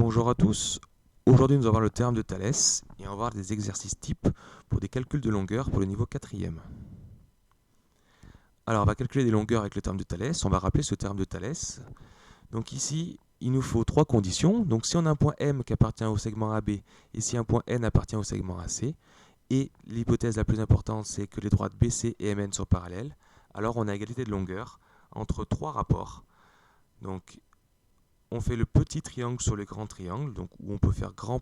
Bonjour à tous. Aujourd'hui, nous allons voir le théorème de Thalès et on va voir des exercices types pour des calculs de longueur pour le niveau 4e. Alors, on va calculer des longueurs avec le théorème de Thalès. On va rappeler ce théorème de Thalès. Donc ici, il nous faut trois conditions. Donc si on a un point M qui appartient au segment AB et si un point N appartient au segment AC, et l'hypothèse la plus importante, c'est que les droites BC et MN sont parallèles, alors on a égalité de longueur entre trois rapports. Donc on fait le petit triangle sur le grand triangle, donc où on peut faire grand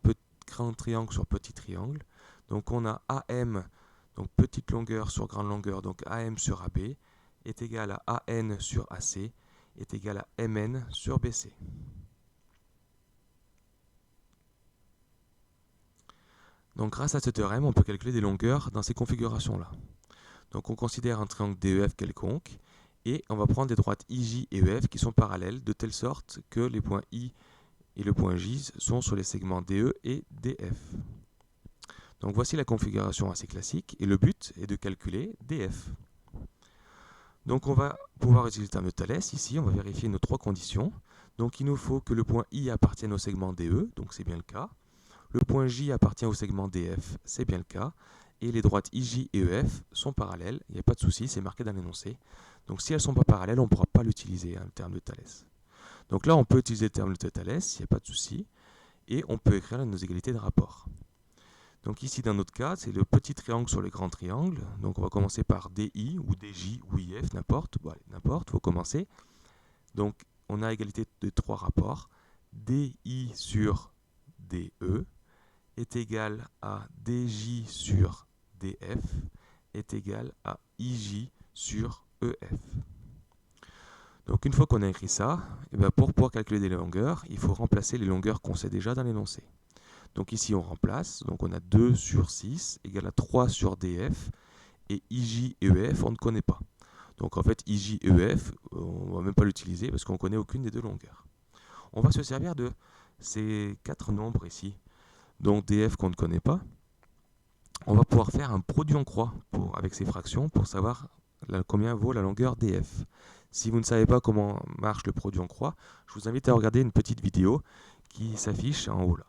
triangle sur petit triangle. Donc on a AM, donc petite longueur sur grande longueur, donc AM sur AB, est égal à AN sur AC, est égal à MN sur BC. Donc grâce à ce théorème, on peut calculer des longueurs dans ces configurations-là. Donc on considère un triangle DEF quelconque, et on va prendre des droites IJ et EF qui sont parallèles, de telle sorte que les points I et le point J sont sur les segments DE et DF. Donc voici la configuration assez classique, et le but est de calculer DF. Donc on va pouvoir utiliser le théorème de Thalès. Ici, on va vérifier nos trois conditions. Donc il nous faut que le point I appartienne au segment DE, donc c'est bien le cas. Le point J appartient au segment DF, c'est bien le cas. Et les droites IJ et EF sont parallèles, il n'y a pas de souci, c'est marqué dans l'énoncé. Donc si elles ne sont pas parallèles, on ne pourra pas l'utiliser, le théorème de Thalès. Donc là, on peut utiliser le théorème de Thalès, il n'y a pas de souci. Et on peut écrire nos égalités de rapport. Donc ici, dans notre cas, c'est le petit triangle sur le grand triangle. Donc on va commencer par DI ou DJ ou IF, n'importe. Bon, n'importe, il faut commencer. Donc on a égalité de trois rapports. DI sur DE est égal à DJ sur DF est égal à IJ sur EF. Donc une fois qu'on a écrit ça, pour pouvoir calculer des longueurs, il faut remplacer les longueurs qu'on sait déjà dans l'énoncé. Donc ici on remplace, donc on a 2 sur 6 égale à 3 sur DF, et IJ et EF on ne connaît pas. Donc en fait IJ et EF, on ne va même pas l'utiliser parce qu'on ne connaît aucune des deux longueurs. On va se servir de ces quatre nombres ici, donc DF qu'on ne connaît pas. On va pouvoir faire un produit en croix avec ces fractions pour savoir combien vaut la longueur DF. Si vous ne savez pas comment marche le produit en croix, je vous invite à regarder une petite vidéo qui s'affiche en haut là.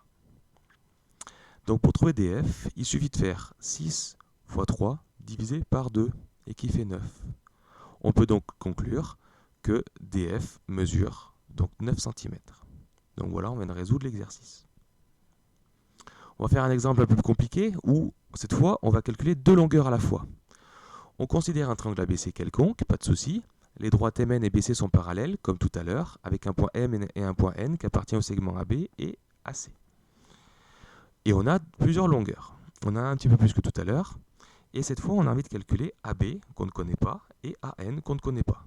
Donc pour trouver DF, il suffit de faire 6 fois 3 divisé par 2 et qui fait 9. On peut donc conclure que DF mesure donc 9 cm. Donc voilà, on vient de résoudre l'exercice. On va faire un exemple un peu plus compliqué où, cette fois, on va calculer deux longueurs à la fois. On considère un triangle ABC quelconque, pas de souci. Les droites MN et BC sont parallèles, comme tout à l'heure, avec un point M et un point N qui appartient au segment AB et AC. Et on a plusieurs longueurs. On a un petit peu plus que tout à l'heure. Et cette fois, on a envie de calculer AB, qu'on ne connaît pas, et AN, qu'on ne connaît pas.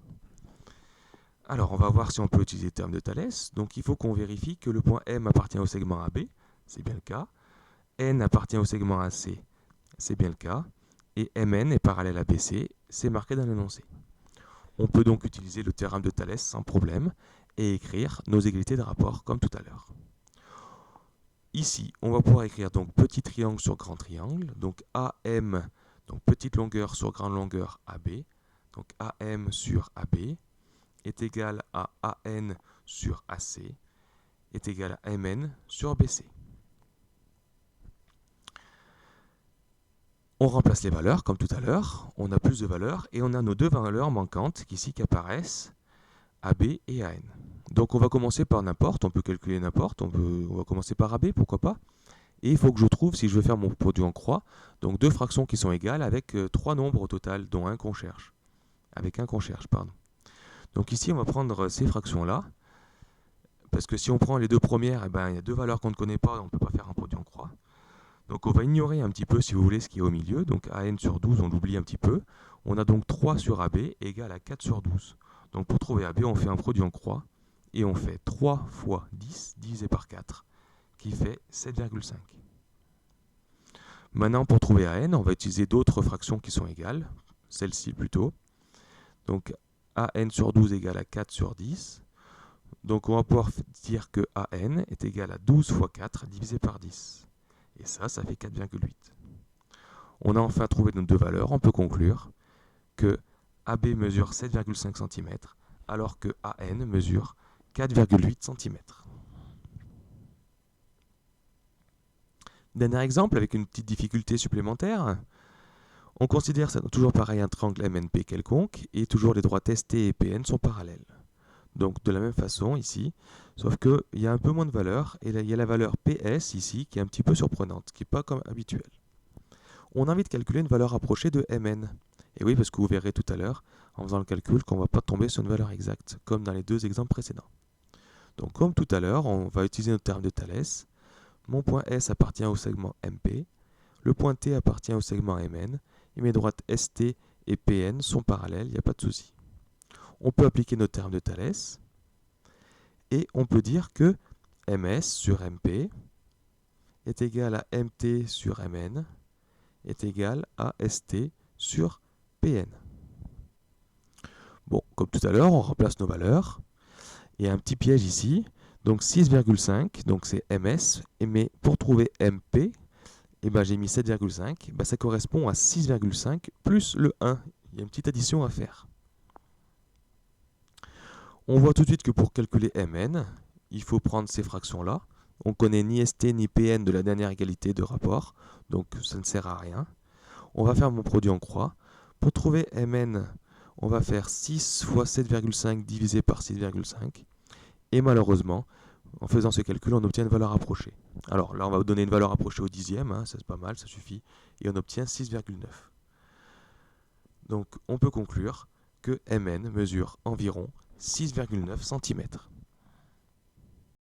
Alors, on va voir si on peut utiliser le terme de Thalès. Donc, il faut qu'on vérifie que le point M appartient au segment AB, c'est bien le cas. N appartient au segment AC, c'est bien le cas. Et MN est parallèle à BC, c'est marqué dans l'énoncé. On peut donc utiliser le théorème de Thalès sans problème et écrire nos égalités de rapport comme tout à l'heure. Ici, on va pouvoir écrire donc petit triangle sur grand triangle, donc AM, donc petite longueur sur grande longueur AB, donc AM sur AB est égal à AN sur AC est égal à MN sur BC. On remplace les valeurs comme tout à l'heure, on a plus de valeurs et on a nos deux valeurs manquantes ici qui apparaissent, AB et AN. Donc on va commencer par n'importe, on peut calculer n'importe, on va commencer par AB, pourquoi pas. Et il faut que je trouve, si je veux faire mon produit en croix, donc deux fractions qui sont égales avec trois nombres au total, dont un qu'on cherche. Avec un qu'on cherche, pardon. Donc ici, on va prendre ces fractions-là, parce que si on prend les deux premières, il y a deux valeurs qu'on ne connaît pas, on ne peut pas faire un produit en croix. Donc on va ignorer un petit peu, si vous voulez, ce qui est au milieu. Donc AN sur 12, on l'oublie un petit peu. On a donc 3 sur AB égale à 4 sur 12. Donc pour trouver AB, on fait un produit en croix, et on fait 3 fois 10 divisé par 4, qui fait 7,5. Maintenant, pour trouver AN, on va utiliser d'autres fractions qui sont égales, celle-ci plutôt. Donc AN sur 12 égale à 4 sur 10. Donc on va pouvoir dire que AN est égal à 12 fois 4 divisé par 10. Et ça fait 4,8. On a enfin trouvé nos deux valeurs, on peut conclure que AB mesure 7,5 cm, alors que AN mesure 4,8 cm. Dernier exemple avec une petite difficulté supplémentaire. On considère toujours pareil un triangle MNP quelconque et toujours les droites ST et PN sont parallèles. Donc de la même façon ici, sauf qu'il y a un peu moins de valeur et là, il y a la valeur PS ici qui est un petit peu surprenante, qui n'est pas comme habituel. On a envie de calculer une valeur approchée de Mn. Et oui, parce que vous verrez tout à l'heure, en faisant le calcul, qu'on ne va pas tomber sur une valeur exacte, comme dans les deux exemples précédents. Donc comme tout à l'heure, on va utiliser notre terme de Thalès. Mon point S appartient au segment MP, le point T appartient au segment Mn, et mes droites ST et PN sont parallèles, il n'y a pas de souci. On peut appliquer notre terme de Thalès, et on peut dire que MS sur MP est égal à MT sur Mn est égal à ST sur PN. Bon, comme tout à l'heure, on remplace nos valeurs. Il y a un petit piège ici. Donc 6,5, donc c'est MS. Mais pour trouver MP, j'ai mis 7,5. Ça correspond à 6,5 plus le 1. Il y a une petite addition à faire. On voit tout de suite que pour calculer Mn, il faut prendre ces fractions-là. On ne connaît ni ST ni PN de la dernière égalité de rapport, donc ça ne sert à rien. On va faire mon produit en croix. Pour trouver Mn, on va faire 6 fois 7,5 divisé par 6,5. Et malheureusement, en faisant ce calcul, on obtient une valeur approchée. Alors là, on va donner une valeur approchée au dixième, ça c'est pas mal, ça suffit. Et on obtient 6,9. Donc on peut conclure que Mn mesure environ 6,9 cm.